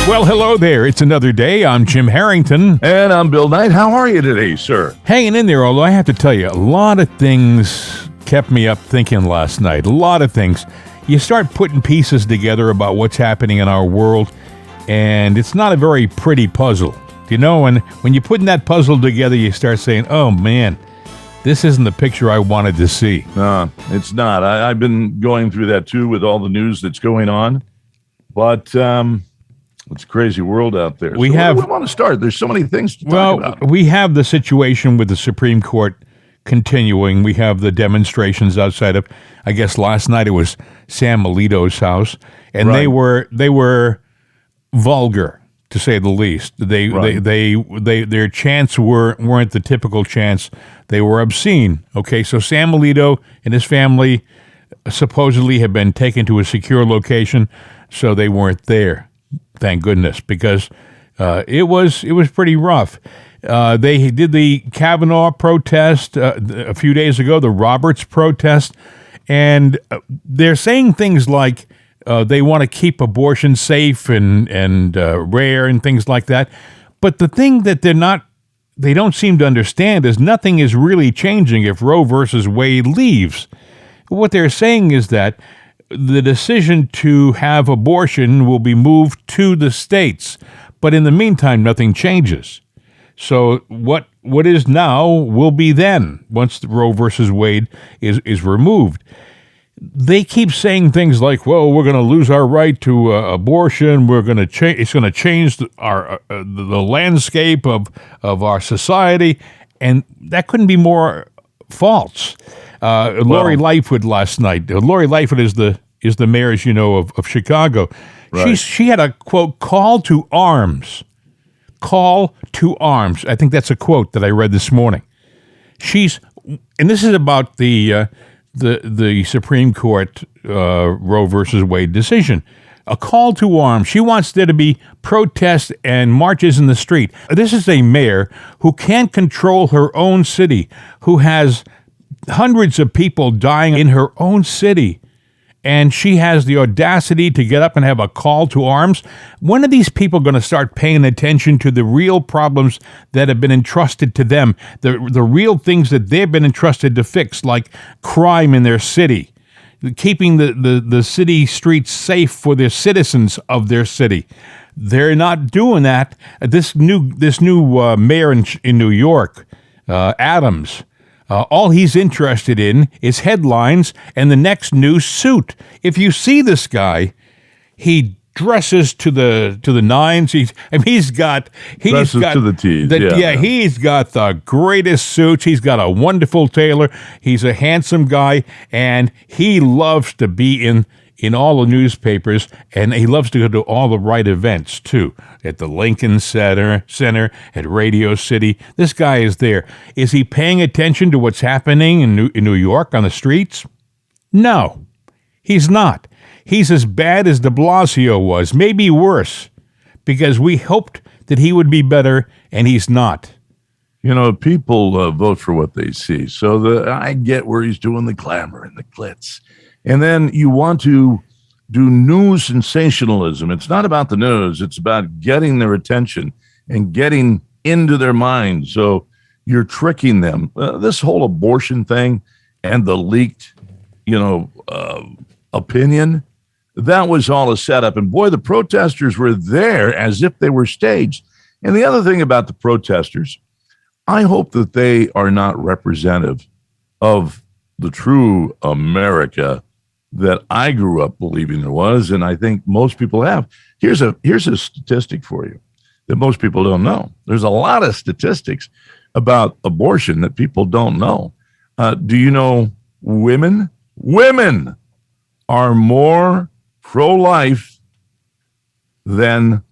Well, hello there. It's another day. I'm Jim Harrington. And I'm Bill Knight. How are you today, sir? Hanging in there, although I have to tell you, a lot of things kept me up thinking last night. A lot of things. You start putting pieces together about what's happening in our world, and it's not a very pretty puzzle. You know, and when you're putting that puzzle together, you start saying, oh, man, this isn't the picture I wanted to see. No, it's not. I've been going through that, too, with all the news that's going on. But it's a crazy world out there. We want to start. There's so many things to talk about. We have the situation with the Supreme Court continuing. We have the demonstrations outside of, I guess last night it was Sam Alito's house, and Right. they were vulgar, to say the least. Their chants weren't the typical chants. They were obscene. Okay, so Sam Alito and his family supposedly have been taken to a secure location, so they weren't there. Thank goodness, because it was pretty rough. They did the Kavanaugh protest a few days ago, the Roberts protest, and they're saying things like they want to keep abortion safe and rare and things like that. But the thing that they don't seem to understand is nothing is really changing if Roe versus Wade leaves. What they're saying is that the decision to have abortion will be moved to the states, but in the meantime, nothing changes. So what is now will be then once the Roe versus Wade is removed. They keep saying things like, "Well, we're going to lose our right to abortion. We're going to change. It's going to change the landscape of our society," and that couldn't be more false. Lori Lightfoot last night. Lori Lightfoot is the mayor, as you know, of Chicago. Right. She had a quote, call to arms. Call to arms. I think that's a quote that I read this morning. And this is about the Supreme Court Roe versus Wade decision. A call to arms. She wants there to be protests and marches in the street. This is a mayor who can't control her own city, who has hundreds of people dying in her own city, and she has the audacity to get up and have a call to arms. When are these people going to start paying attention to the real problems that have been entrusted to them, the real things that they've been entrusted to fix, like crime in their city, keeping the city streets safe for their citizens of their city? They're not doing that. This new mayor in New York, Adams, all he's interested in is headlines and the next new suit. If you see this guy, he dresses to the nines. He's got to the T's. He's got the greatest suits. He's got a wonderful tailor. He's a handsome guy, and he loves to be in all the newspapers, and he loves to go to all the right events, too, at the Lincoln Center, at Radio City. This guy is there. Is he paying attention to what's happening in New York on the streets? No, he's not. He's as bad as de Blasio was, maybe worse, because we hoped that he would be better, and he's not. You know, people vote for what they see. So I get where he's doing the glamour and the glitz. And then you want to do news sensationalism. It's not about the news. It's about getting their attention and getting into their mind. So you're tricking them. This whole abortion thing and the leaked, opinion, that was all a setup. And boy, the protesters were there as if they were staged. And the other thing about the protesters, I hope that they are not representative of the true America that I grew up believing there was, and I think most people have. Here's a statistic for you that most people don't know. There's a lot of statistics about abortion that people don't know. Do you know women are more pro-life than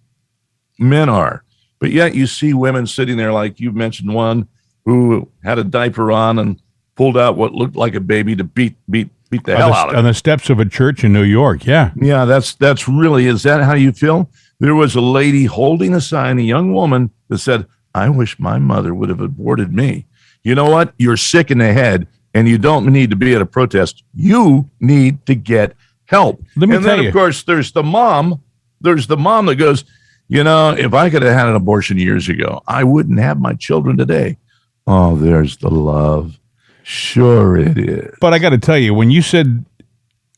men are? But yet you see women sitting there, like you mentioned one who had a diaper on and pulled out what looked like a baby to beat the hell out of it. On the steps of a church in New York, yeah. Yeah, that's really, is that how you feel? There was a lady holding a sign, a young woman, that said, I wish my mother would have aborted me. You know what? You're sick in the head, and you don't need to be at a protest. You need to get help. Let me tell you. Of course, there's the mom that goes, if I could have had an abortion years ago, I wouldn't have my children today. Oh, there's the love. Sure it is. But I got to tell you, when you said,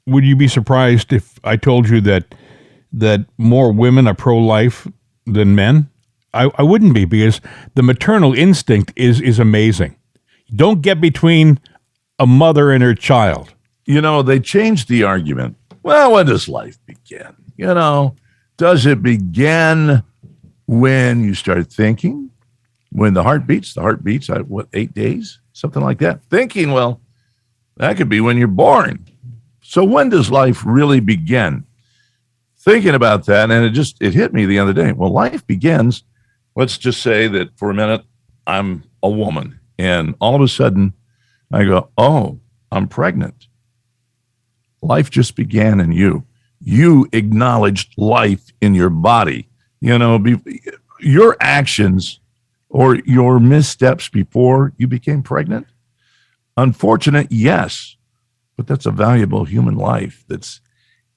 would you be surprised if I told you that more women are pro-life than men? I wouldn't be, because the maternal instinct is amazing. Don't get between a mother and her child. They changed the argument. Well, when does life begin? Does it begin when you start thinking? When the heart beats, 8 days? Something like that. Thinking, well, that could be when you're born. So when does life really begin? Thinking about that, and it hit me the other day. Well, life begins, let's just say that for a minute, I'm a woman, and all of a sudden I go, oh, I'm pregnant. Life just began in you. You acknowledged life in your body. Your actions or your missteps before you became pregnant, unfortunate, yes, but that's a valuable human life that's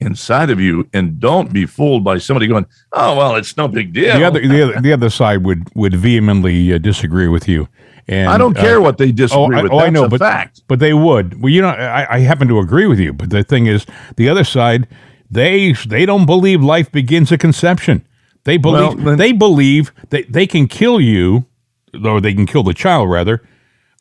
inside of you. And don't be fooled by somebody going, oh, well, it's no big deal. The other side would vehemently disagree with you. And I don't care what they disagree with. I know, but fact. But they would. Well, I happen to agree with you. But the thing is, the other side, they don't believe life begins at conception. They believe that they can kill you, or they can kill the child rather,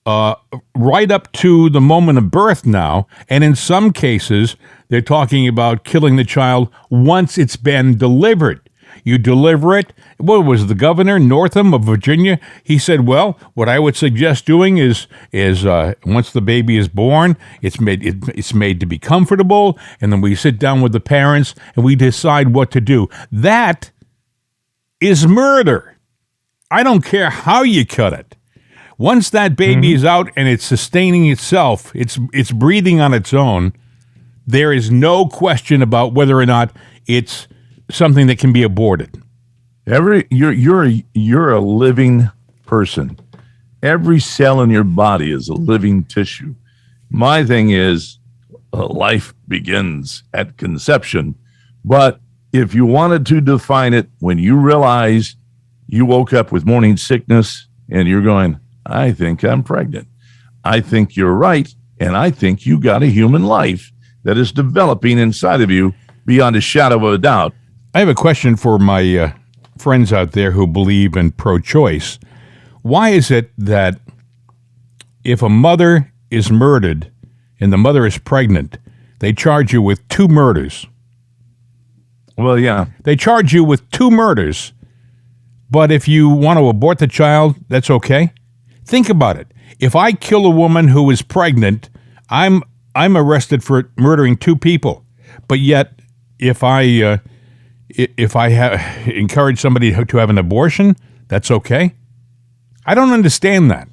right up to the moment of birth now. And in some cases, they're talking about killing the child once it's been delivered. You deliver it. What was the governor, Northam of Virginia? He said, well, what I would suggest doing is once the baby is born, it's made to be comfortable, and then we sit down with the parents and we decide what to do. That is murder. I don't care how you cut it. Once that baby is out and it's sustaining itself, it's breathing on its own, there is no question about whether or not it's something that can be aborted. You're a living person. Every cell in your body is a living tissue. My thing is, life begins at conception. But if you wanted to define it, when you realize you woke up with morning sickness and you're going, I think I'm pregnant. I think you're right. And I think you got a human life that is developing inside of you beyond a shadow of a doubt. I have a question for my friends out there who believe in pro-choice. Why is it that if a mother is murdered and the mother is pregnant, they charge you with 2 murders? Well, yeah. They charge you with 2 murders, but if you want to abort the child, that's okay? Think about it. If I kill a woman who is pregnant, I'm arrested for murdering 2 people. But yet, if I encourage somebody to have an abortion, that's okay? I don't understand that.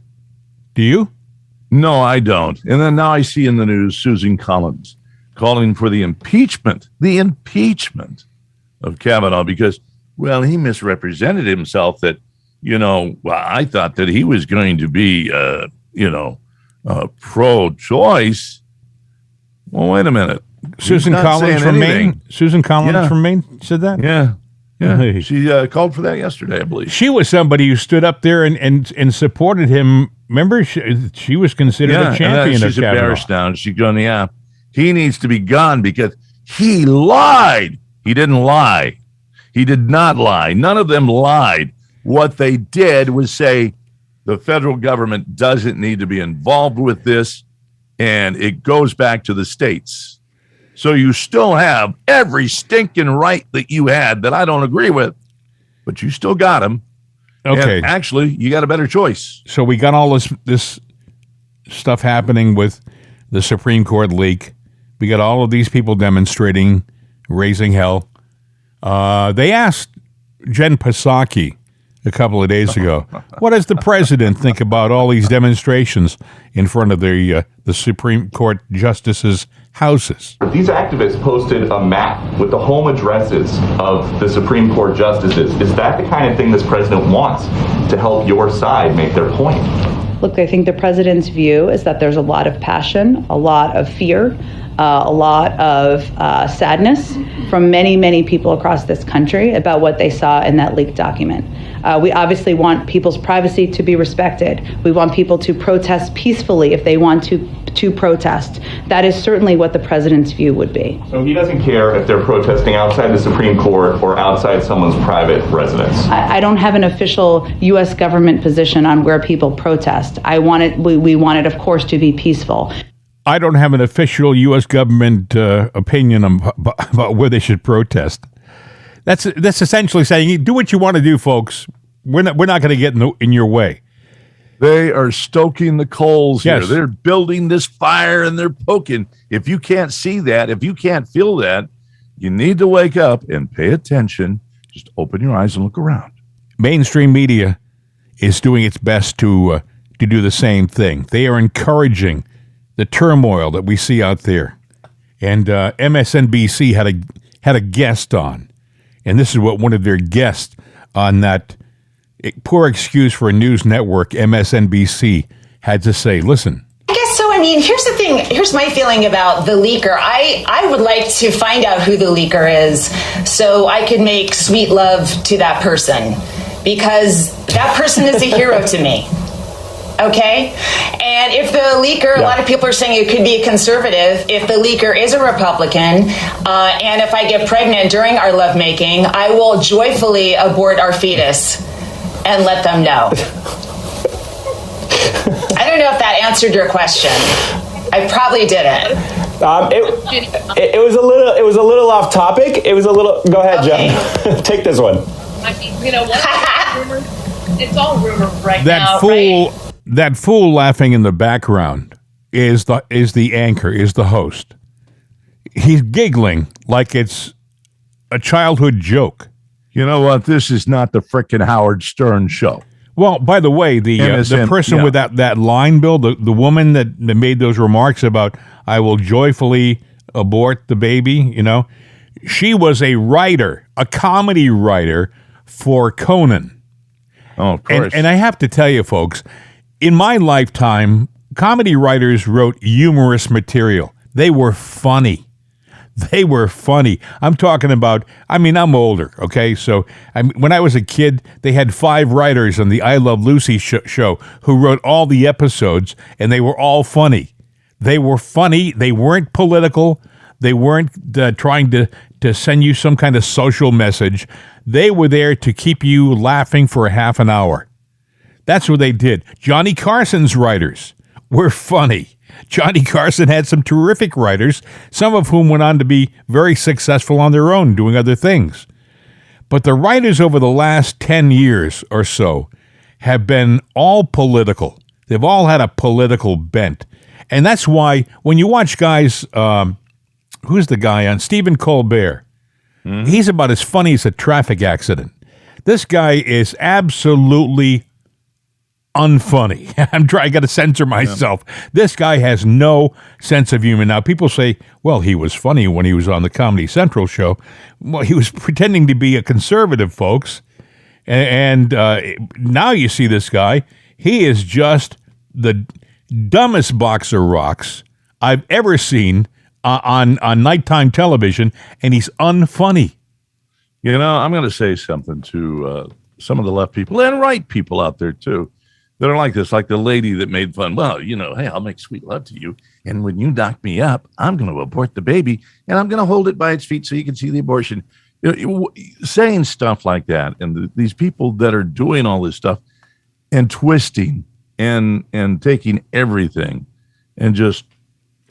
Do you? No, I don't. And then now I see in the news Susan Collins calling for the impeachment of Kavanaugh because, well, he misrepresented himself that, I thought that he was going to be, pro-choice. Well, wait a minute. Susan Collins from Maine said that? Yeah. Yeah. She called for that yesterday, I believe. She was somebody who stood up there and supported him. Remember, she was considered a champion of she's embarrassed now. She's going, he needs to be gone because he lied. He didn't lie. He did not lie. None of them lied. What they did was say the federal government doesn't need to be involved with this, and it goes back to the states. So you still have every stinking right that you had that I don't agree with, but you still got them. Okay. And actually, you got a better choice. So we got all this stuff happening with the Supreme Court leak. We got all of these people demonstrating, raising hell. They asked Jen Psaki a couple of days ago, what does the president think about all these demonstrations in front of the Supreme Court justices' houses? These activists posted a map with the home addresses of the Supreme Court justices. Is that the kind of thing this president wants to help your side make their point? Look, I think the president's view is that there's a lot of passion, a lot of fear, a lot of sadness from many, many people across this country about what they saw in that leaked document. We obviously want people's privacy to be respected. We want people to protest peacefully if they want to protest. That is certainly what the president's view would be. So he doesn't care if they're protesting outside the Supreme Court or outside someone's private residence? I don't have an official U.S. government position on where people protest. We want it, of course, to be peaceful. I don't have an official U.S. government opinion about where they should protest. That's essentially saying, do what you want to do, folks. We're not going to get in your way. They are stoking the coals here. Yes. They're building this fire and they're poking. If you can't see that, if you can't feel that, you need to wake up and pay attention. Just open your eyes and look around. Mainstream media is doing its best to do the same thing. They are encouraging the turmoil that we see out there. And MSNBC had a guest on. And this is what one of their guests on that poor excuse for a news network, MSNBC, had to say. Listen. I guess so. I mean, here's the thing. Here's my feeling about the leaker. I would like to find out who the leaker is so I could make sweet love to that person, because that person is a hero to me. Okay? And if the leaker, a lot of people are saying it could be a conservative. If the leaker is a Republican, and if I get pregnant during our lovemaking, I will joyfully abort our fetus and let them know. I don't know if that answered your question. I probably didn't. It was a little off topic. It was a little. Go ahead, Okay. Jen. Take this one. I mean, you know what? It's all rumor right That now. fool, that fool laughing in the background is the anchor, is the host. He's giggling like it's a childhood joke. You know what? This is not the frickin' Howard Stern show. Well, by the way, the person with that line, Bill, the woman that made those remarks about I will joyfully abort the baby, she was a writer, a comedy writer for Conan. Oh, of course. And I have to tell you, folks, in my lifetime, comedy writers wrote humorous material. They were funny. They were funny. I'm talking about, I'm older, okay? So when I was a kid, they had 5 writers on the I Love Lucy show who wrote all the episodes, and they were all funny. They were funny. They weren't political. They weren't trying to send you some kind of social message. They were there to keep you laughing for a half an hour. That's what they did. Johnny Carson's writers were funny. Johnny Carson had some terrific writers, some of whom went on to be very successful on their own, doing other things. But the writers over the last 10 years or so have been all political. They've all had a political bent. And that's why when you watch guys, who's the guy on? Stephen Colbert. Mm-hmm. He's about as funny as a traffic accident. This guy is absolutely unfunny. I got to censor myself. Yeah. This guy has no sense of humor. Now, people say, well, he was funny when he was on the Comedy Central show. Well, he was pretending to be a conservative, folks. And now you see this guy. He is just the dumbest box of rocks I've ever seen on nighttime television, and he's unfunny. I'm going to say something to some of the left people and right people out there, too, that are like this, like the lady that made fun. Well, hey, I'll make sweet love to you. And when you knock me up, I'm going to abort the baby, and I'm going to hold it by its feet so you can see the abortion. Saying stuff like that, and these people that are doing all this stuff and twisting and taking everything and just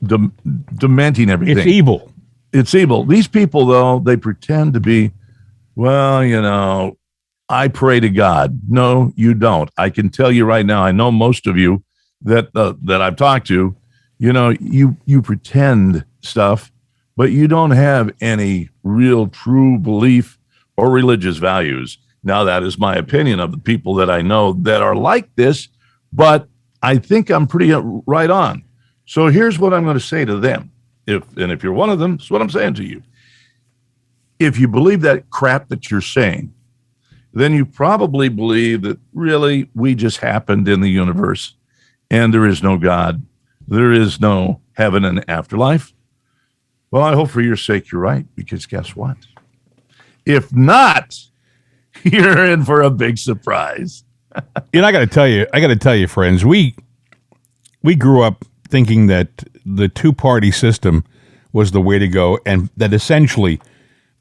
dementing everything. It's evil. It's evil. These people, though, they pretend to be, well, I pray to God. No, you don't. I can tell you right now, I know most of you that I've talked to, you pretend stuff, but you don't have any real true belief or religious values. Now, that is my opinion of the people that I know that are like this, but I think I'm pretty right on. So here's what I'm going to say to them. If you're one of them, that's what I'm saying to you. If you believe that crap that you're saying, then you probably believe that really we just happened in the universe and there is no God. There is no heaven and afterlife. Well, I hope for your sake you're right, because guess what? If not, you're in for a big surprise. I got to tell you, friends, we grew up thinking that the two-party system was the way to go, and that essentially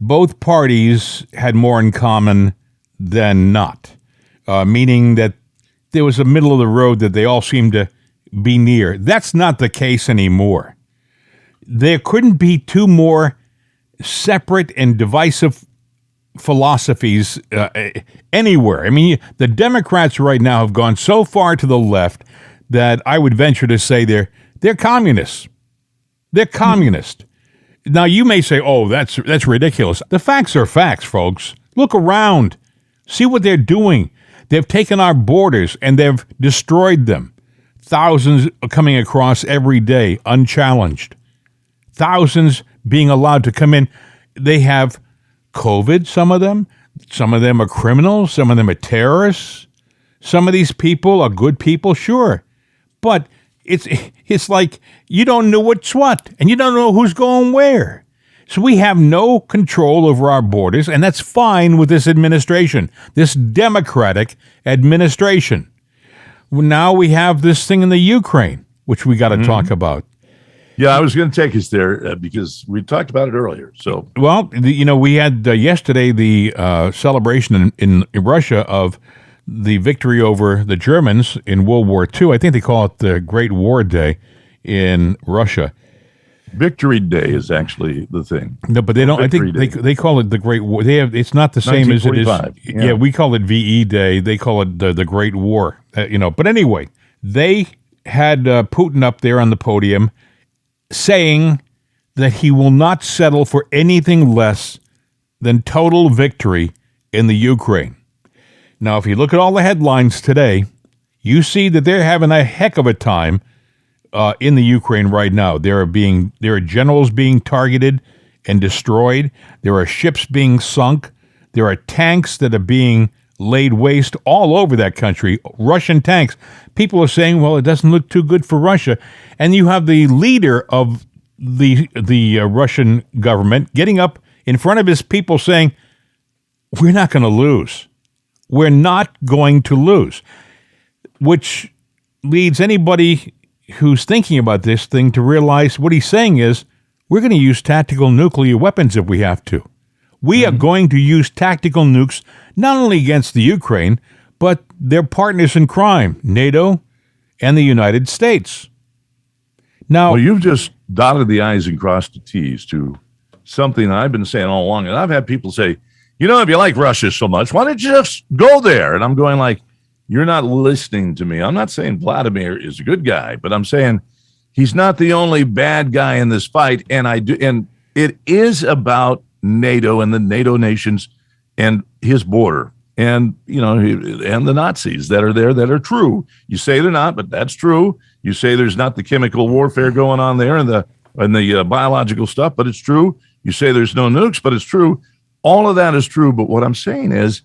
both parties had more in common than not, meaning that there was a middle of the road that they all seemed to be near. That's not the case anymore. There couldn't be two more separate and divisive philosophies anywhere. I mean, the Democrats right now have gone so far to the left that I would venture to say they're communists. They're communist. Now, you may say, oh, that's ridiculous. The facts are facts, folks. Look around. See what they're doing. They've taken our borders and they've destroyed them. Thousands coming across every day, unchallenged. Thousands being allowed to come in. They have COVID, some of them. Some of them are criminals. Some of them are terrorists. Some of these people are good people, sure. But it's like you don't know what's what, and you don't know who's going where. So we have no control over our borders, and that's fine with this administration, this Democratic administration. Now we have this thing in the Ukraine, which we got to talk about. Yeah, I was going to take us there because we talked about it earlier. So, well, we had yesterday the celebration in Russia of the victory over the Germans in World War II. I think they call it the Great War Day in Russia. Victory Day is actually the thing. No, but they don't. Victory I think they call it the Great War. They have. It's not the same as it is. Yeah, we call it VE Day. They call it the Great War. But anyway, they had Putin up there on the podium saying that he will not settle for anything less than total victory in the Ukraine. Now, if you look at all the headlines today, you see that they're having a heck of a time in the Ukraine right now. There are generals being targeted and destroyed. There are ships being sunk. There are tanks that are being laid waste all over that country, Russian tanks. People are saying, well, it doesn't look too good for Russia. And you have the leader of the Russian government getting up in front of his people saying, we're not going to lose. We're not going to lose, which leads anybody who's thinking about this thing to realize what he's saying is we're going to use tactical nuclear weapons if we have to. We are going to use tactical nukes not only against the Ukraine, but their partners in crime, NATO and the United States. Now, well, you've just dotted the I's and crossed the T's to something I've been saying all along. And I've had people say, if you like Russia so much, why don't you just go there? And I'm going like, you're not listening to me. I'm not saying Vladimir is a good guy, but I'm saying he's not the only bad guy in this fight. And it is about NATO and the NATO nations and his border and, and the Nazis that are there that are true. You say they're not, but that's true. You say there's not the chemical warfare going on there and the biological stuff, but it's true. You say there's no nukes, but it's true. All of that is true. But what I'm saying is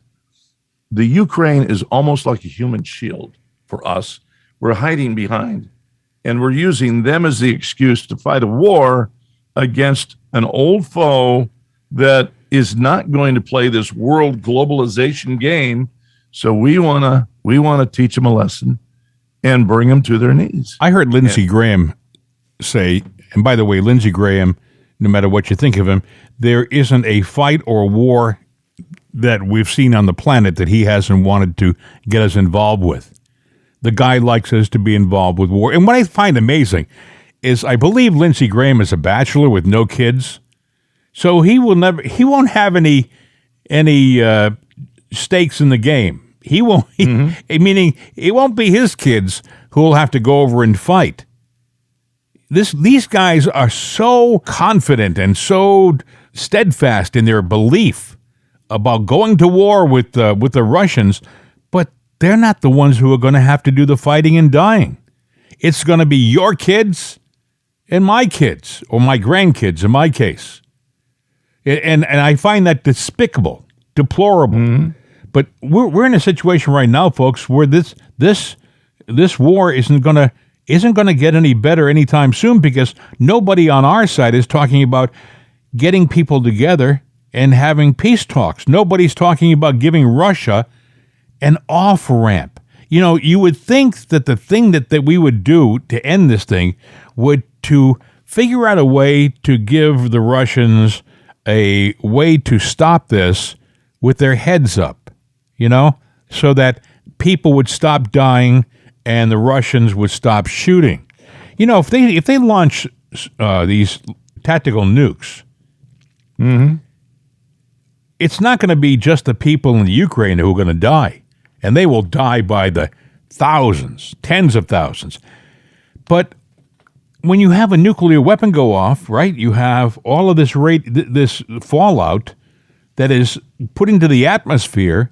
the Ukraine is almost like a human shield for us. We're hiding behind, and we're using them as the excuse to fight a war against an old foe that is not going to play this world globalization game. So we want to teach them a lesson and bring them to their knees. I heard Lindsey Graham say, and by the way, Lindsey Graham, no matter what you think of him, there isn't a fight or war that we've seen on the planet that he hasn't wanted to get us involved with. The guy likes us to be involved with war. And what I find amazing is I believe Lindsey Graham is a bachelor with no kids. So he won't have any stakes in the game. He won't, meaning it won't be his kids who will have to go over and fight. These guys are so confident and so steadfast in their belief about going to war with the Russians, but they're not the ones who are going to have to do the fighting and dying. It's going to be your kids and my kids, or my grandkids in my case. And I find that despicable, deplorable. Mm-hmm. But we're in a situation right now, folks, where this war isn't going to isn't going to get any better anytime soon, because nobody on our side is talking about getting people together and having peace talks. Nobody's talking about giving Russia an off-ramp. You know, you would think that the thing that we would do to end this thing would to figure out a way to give the Russians a way to stop this with their heads up, you know, so that people would stop dying and the Russians would stop shooting. You know, if they launch these tactical nukes, it's not going to be just the people in the Ukraine who are going to die, and they will die by the thousands, tens of thousands. But when you have a nuclear weapon go off, right, you have all of this this fallout that is put into the atmosphere.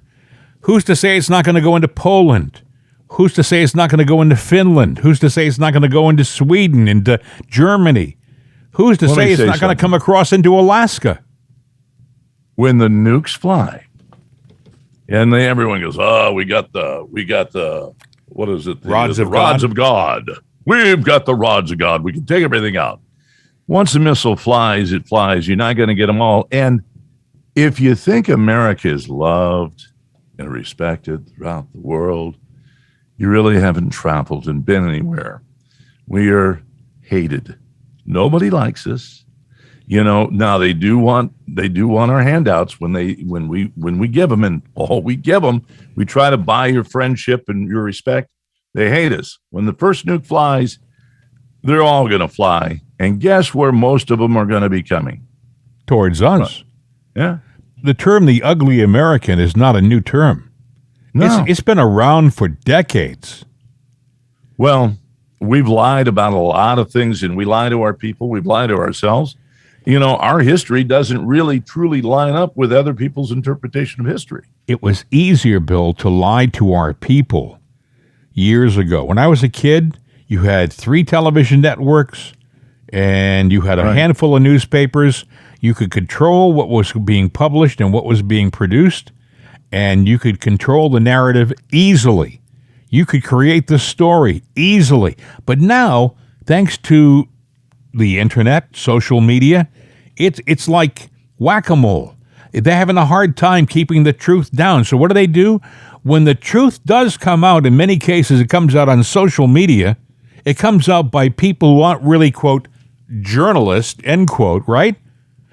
Who's to say it's not going to go into Poland? Who's to say it's not going to go into Finland? Who's to say it's not going to go into Sweden, into Germany? Who's to say it's not going to come across into Alaska? When the nukes fly, and everyone goes, "Oh, we got the what is it? Rods of God. We've got the rods of God. We can take everything out." Once a missile flies, it flies. You're not going to get them all. And if you think America is loved and respected throughout the world, you really haven't traveled and been anywhere. We are hated. Nobody likes us. You know, now they do want our handouts when we give them, and all we give them, we try to buy your friendship and your respect. They hate us. When the first nuke flies, they're all going to fly. And guess where most of them are going to be coming? Towards us. Yeah. The term "the ugly American" is not a new term. No. It's been around for decades. Well, we've lied about a lot of things, and we lie to our people. We've lied to ourselves. You know, our history doesn't really truly line up with other people's interpretation of history. It was easier, Bill, to lie to our people years ago. When I was a kid, you had 3 television networks and you had a handful of newspapers. You could control what was being published and what was being produced, and you could control the narrative easily. You could create the story easily. But now, thanks to the internet, social media, it's like whack-a-mole. They're having a hard time keeping the truth down. So what do? When the truth does come out, in many cases it comes out on social media, it comes out by people who aren't really, quote, journalists, end quote, right?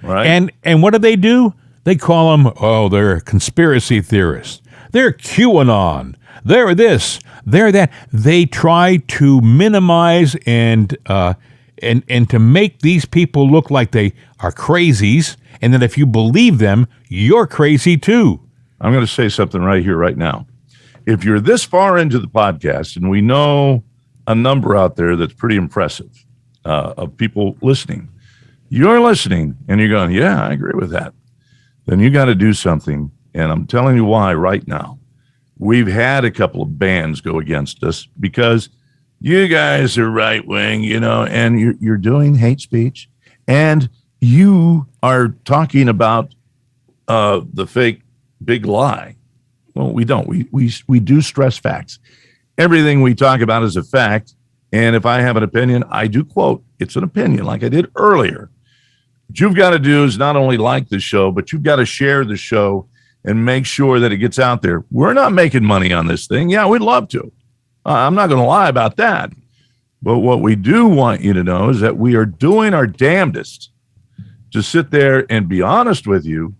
Right. And what do? They call them, they're conspiracy theorists. They're QAnon. They're this. They're that. They try to minimize and to make these people look like they are crazies, and that if you believe them, you're crazy too. I'm going to say something right here, right now. If you're this far into the podcast, and we know a number out there that's pretty impressive of people listening, you're listening and you're going, yeah, I agree with that. Then you got to do something. And I'm telling you why right now. We've had a couple of bans go against us because you guys are right wing, you know, and you're doing hate speech, and you are talking about the fake big lie. Well, we don't. We do stress facts. Everything we talk about is a fact. And if I have an opinion, I do quote, it's an opinion, like I did earlier. What you've got to do is not only like the show, but you've got to share the show and make sure that it gets out there. We're not making money on this thing. Yeah, we'd love to. I'm not going to lie about that. But what we do want you to know is that we are doing our damnedest to sit there and be honest with you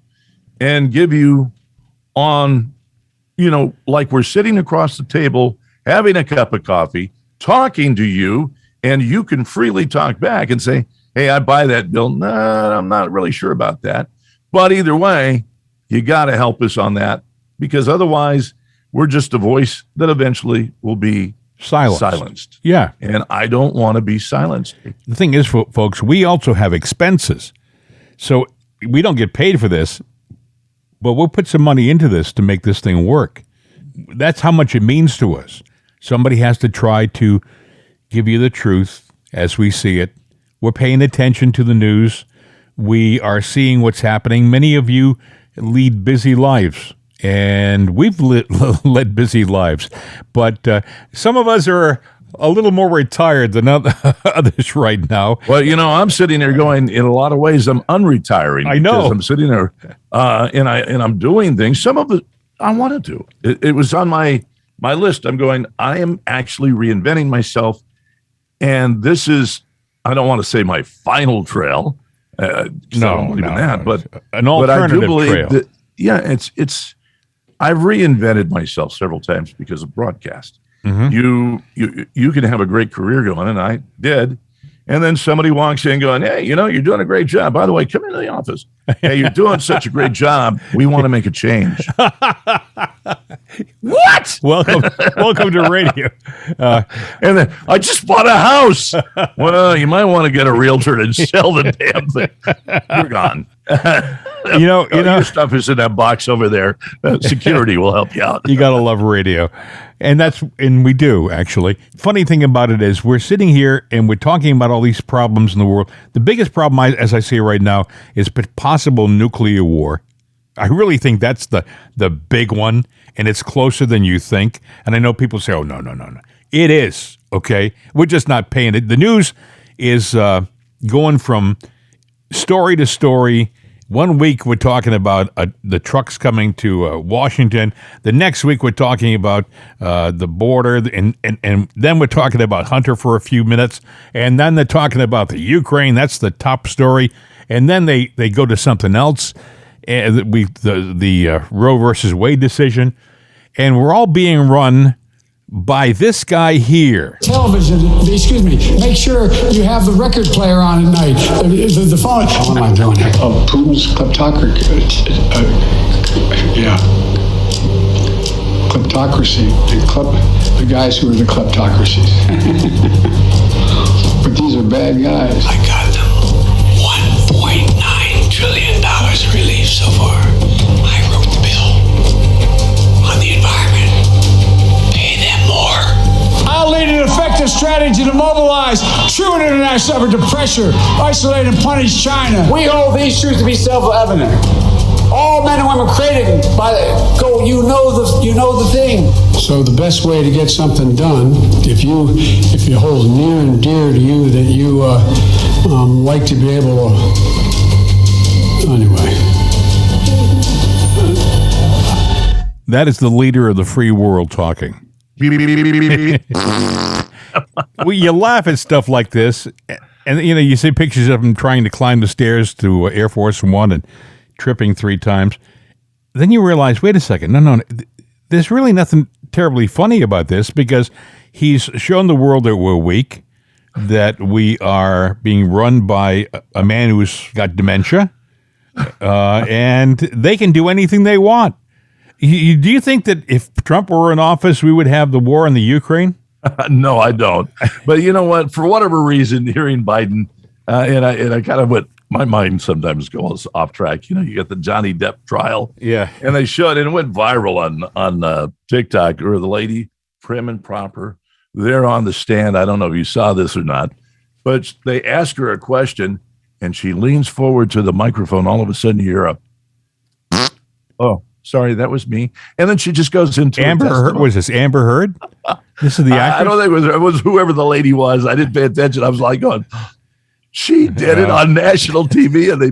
and give you on, you know, like we're sitting across the table, having a cup of coffee, talking to you, and you can freely talk back and say, hey, I buy that, Bill. No, I'm not really sure about that. But either way, you got to help us on that, because otherwise we're just a voice that eventually will be silenced. Yeah. And I don't want to be silenced. The thing is, folks, we also have expenses. So we don't get paid for this, but we'll put some money into this to make this thing work. That's how much it means to us. Somebody has to try to give you the truth as we see it. We're paying attention to the news. We are seeing what's happening. Many of you lead busy lives, and we've led busy lives. But some of us are a little more retired than others right now. Well, I'm sitting there going, in a lot of ways, I'm unretiring. I know. Because I'm sitting there and I'm doing things. Some of it I wanted to. It was on my list. I'm going, I am actually reinventing myself. And this is, I don't want to say my final trail. No, that, but an alternative I do believe trail. that, it's. I've reinvented myself several times because of broadcast. Mm-hmm. You can have a great career going, and I did. And then somebody walks in going, hey, you're doing a great job. By the way, come into the office. Hey, you're doing such a great job. We want to make a change. What? Welcome to radio. And then I just bought a house. Well, you might want to get a realtor to sell the damn thing. You're gone. Your stuff is in that box over there. Security will help you out. You gotta love radio, and we do actually. Funny thing about it is, we're sitting here and we're talking about all these problems in the world. The biggest problem, as I say right now, is possible nuclear war. I really think that's the big one, and it's closer than you think. And I know people say, "Oh, no, it is." Okay, we're just not paying it. The news is going from story to story. 1 week we're talking about the trucks coming to Washington. The next week we're talking about the border, and then we're talking about Hunter for a few minutes, and then they're talking about the Ukraine. That's the top story, and then they go to something else. The Roe versus Wade decision, and we're all being run by this guy here. Television, make sure you have the record player on at night. The phone. What am I doing here? Oh, Putin's kleptocracy. Kleptocracy. The guys who are the kleptocracies. But these are bad guys. I got them. $1.9 trillion relief so far. I wrote the bill on the environment. I'll lead an effective strategy to mobilize true international effort to pressure, isolate, and punish China. We hold these truths to be self-evident. All men and women created by you know the thing. So the best way to get something done, if you hold near and dear to you that you like to be able to, anyway. That is the leader of the free world talking. Well, you laugh at stuff like this, and you see pictures of him trying to climb the stairs to Air Force One and tripping 3 times. Then you realize, wait a second, no, there's really nothing terribly funny about this, because he's shown the world that we're weak, that we are being run by a man who's got dementia, and they can do anything they want. Do you think that if Trump were in office, we would have the war in the Ukraine? No, I don't. But you know what? For whatever reason, hearing Biden, and I kind of went, my mind sometimes goes off track. You get the Johnny Depp trial. Yeah. And they showed, and it went viral on TikTok, or the lady, prim and proper, they're on the stand. I don't know if you saw this or not, but they ask her a question, and she leans forward to the microphone. All of a sudden, you hear a, oh, sorry, that was me. And then she just goes into Amber Heard. Was this Amber Heard? This is the actress? I don't think it was whoever the lady was. I didn't pay attention. I was like going, she did it on national TV. And they.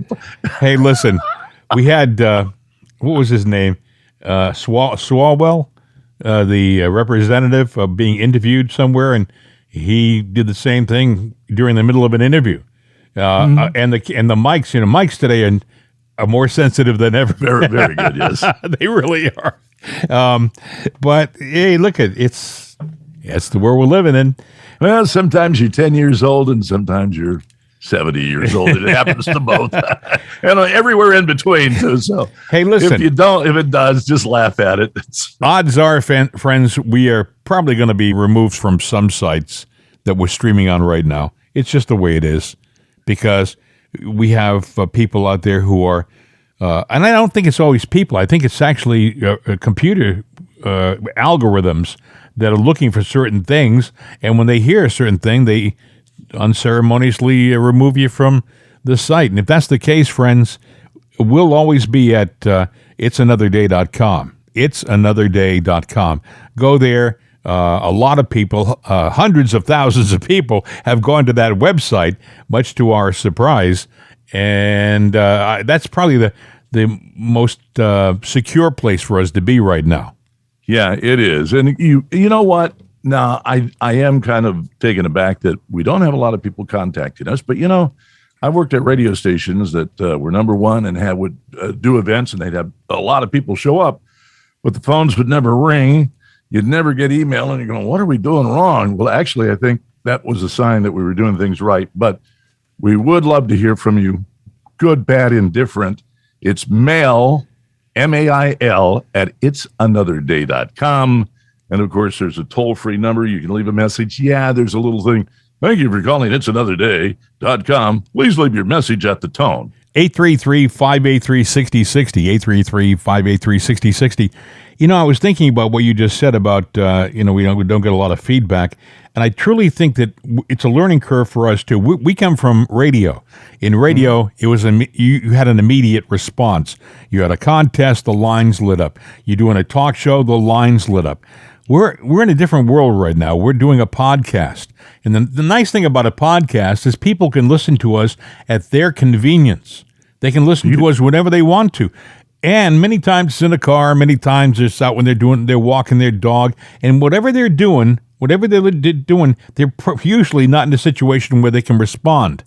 Hey, listen, we had, what was his name? Swalwell, the representative, being interviewed somewhere, and he did the same thing during the middle of an interview. And the mics, mics today are more sensitive than ever. Very, very good, yes. They really are. But hey, look, it's the world we're living in. Well, sometimes you're 10 years old and sometimes you're 70 years old. It happens to both. And everywhere in between, too. So hey, listen. If it does, just laugh at it. Odds are, friends, we are probably going to be removed from some sites that we're streaming on right now. It's just the way it is, because we have people out there who are, and I don't think it's always people. I think it's actually computer algorithms that are looking for certain things, and when they hear a certain thing, they unceremoniously remove you from the site. And if that's the case, friends, we'll always be at itsanotherday.com. Itsanotherday.com. Go there, A lot of people, hundreds of thousands of people, have gone to that website, much to our surprise. And that's probably the most secure place for us to be right now. Yeah, it is. And you know what? Now, I am kind of taken aback that we don't have a lot of people contacting us. But, I've worked at radio stations that were number one and would do events, and they'd have a lot of people show up, but the phones would never ring. You'd never get email, and you're going, what are we doing wrong? Well, actually, I think that was a sign that we were doing things right. But we would love to hear from you. Good, bad, indifferent. It's mail, MAIL, at itsanotherday.com. And, of course, there's a toll-free number. You can leave a message. Yeah, there's a little thing. Thank you for calling itsanotherday.com. Please leave your message at the tone. 833-583-6060, 833-583-6060. I was thinking about what you just said about, we don't get a lot of feedback. And I truly think that it's a learning curve for us, too. We come from radio. In radio, it was you had an immediate response. You had a contest, the lines lit up. You're doing a talk show, the lines lit up. We're in a different world right now. We're doing a podcast. And the nice thing about a podcast is people can listen to us at their convenience. They can listen to us whenever they want to. And many times it's in a car, many times it's out when they're walking their dog. And whatever they're doing, they're usually not in a situation where they can respond.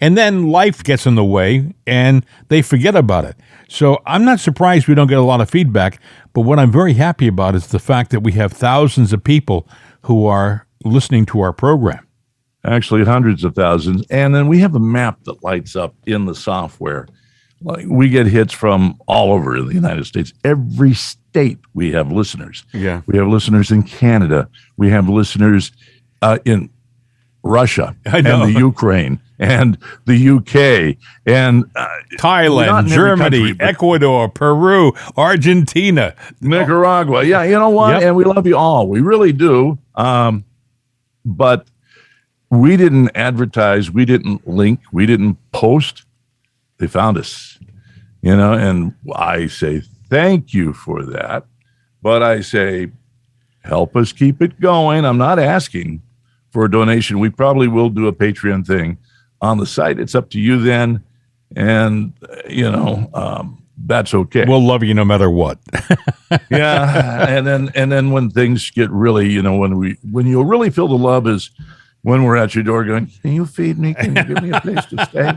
And then life gets in the way and they forget about it. So I'm not surprised we don't get a lot of feedback, but what I'm very happy about is the fact that we have thousands of people who are listening to our program. Actually, hundreds of thousands. And then we have a map that lights up in the software. Like, we get hits from all over the United States. Every state we have listeners. Yeah. We have listeners in Canada. We have listeners in Russia and the Ukraine and the UK and Thailand, Germany, country, Ecuador, Peru, Argentina, Nicaragua. Yeah, you know what? Yep. And we love you all. We really do. But we didn't advertise. We didn't link. We didn't post. They found us, and I say thank you for that. But I say, help us keep it going. I'm not asking for a donation. We probably will do a Patreon thing on the site. It's up to you then. And, that's okay. We'll love you no matter what. Yeah. And then when things get really, when you really feel the love is when we're at your door going, can you feed me? Can you give me a place to stay?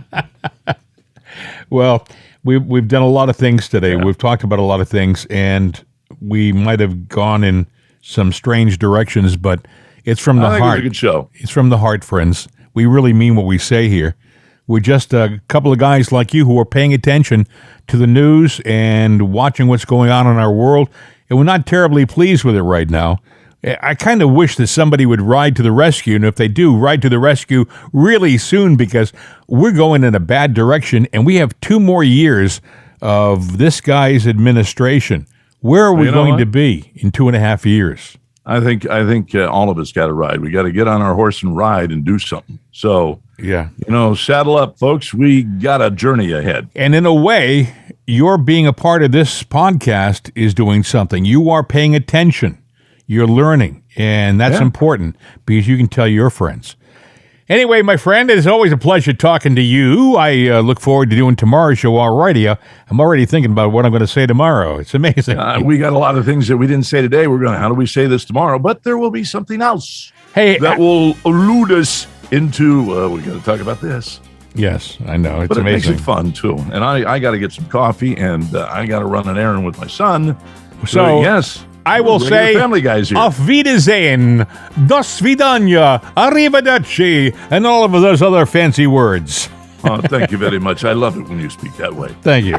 Well, we've done a lot of things today. Yeah. We've talked about a lot of things, and we might have gone in some strange directions, but it's from the heart. It's a good show. It's from the heart, friends. We really mean what we say here. We're just a couple of guys like you who are paying attention to the news and watching what's going on in our world, and we're not terribly pleased with it right now. I kind of wish that somebody would ride to the rescue, and if they do, ride to the rescue really soon, because we're going in a bad direction, and we have 2 more years of this guy's administration. Where are we going to be in 2.5 years? I think all of us got to ride. We got to get on our horse and ride and do something. So, yeah, saddle up, folks. We got a journey ahead. And in a way, your being a part of this podcast is doing something. You are paying attention. You're learning, and that's important because you can tell your friends. Anyway, my friend, it is always a pleasure talking to you. I look forward to doing tomorrow's show already. I'm already thinking about what I'm going to say tomorrow. It's amazing. We got a lot of things that we didn't say today. We're going, how do we say this tomorrow? But there will be something else that will elude us into, we got to talk about this. Yes, I know. It's but amazing. It makes it fun, too. And I got to get some coffee, and I got to run an errand with my son. So, yes. I will say, Family Guys here. Auf Wiedersehen, do svidanya, arrivederci, and all of those other fancy words. Oh, thank you very much. I love it when you speak that way. Thank you.